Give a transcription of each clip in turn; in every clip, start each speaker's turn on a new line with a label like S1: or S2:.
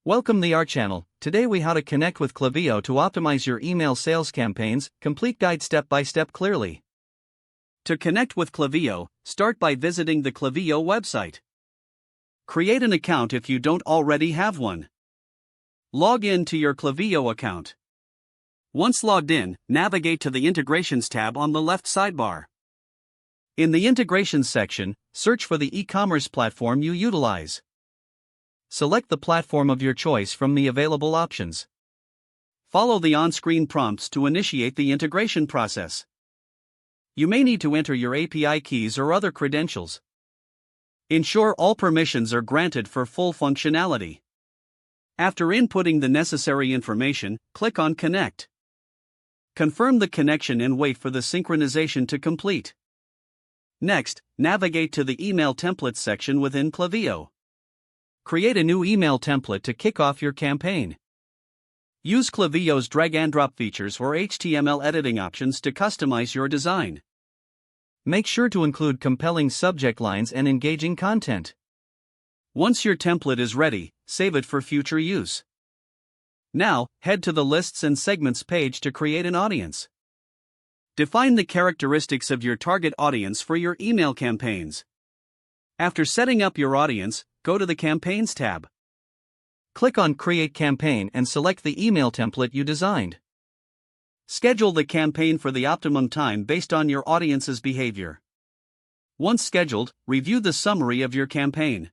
S1: Welcome to our channel. Today we how to connect with Klaviyo to optimize your email sales campaigns. Complete guide step by step clearly. To connect with Klaviyo, start by visiting the Klaviyo website. Create an account if you don't already have one. Log in to your Klaviyo account. Once logged in, navigate to the Integrations tab on the left sidebar. In the Integrations section, search for the e-commerce platform you utilize. Select the platform of your choice from the available options. Follow the on-screen prompts to initiate the integration process. You may need to enter your API keys or other credentials. Ensure all permissions are granted for full functionality. After inputting the necessary information, click on Connect. Confirm the connection and wait for the synchronization to complete. Next, navigate to the Email Templates section within Klaviyo. Create a new email template to kick off your campaign. Use Klaviyo's drag-and-drop features or HTML editing options to customize your design. Make sure to include compelling subject lines and engaging content. Once your template is ready, save it for future use. Now, head to the Lists and Segments page to create an audience. Define the characteristics of your target audience for your email campaigns. After setting up your audience, go to the Campaigns tab. Click on Create Campaign and select the email template you designed. Schedule the campaign for the optimum time based on your audience's behavior. Once scheduled, review the summary of your campaign.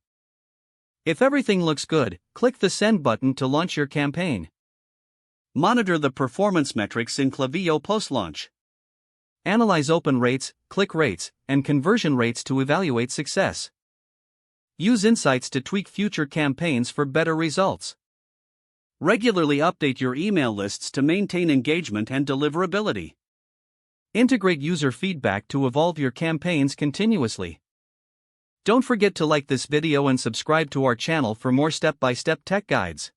S1: If everything looks good, click the Send button to launch your campaign. Monitor the performance metrics in Klaviyo post-launch. Analyze open rates, click rates, and conversion rates to evaluate success. Use insights to tweak future campaigns for better results. Regularly update your email lists to maintain engagement and deliverability. Integrate user feedback to evolve your campaigns continuously. Don't forget to like this video and subscribe to our channel for more step-by-step tech guides.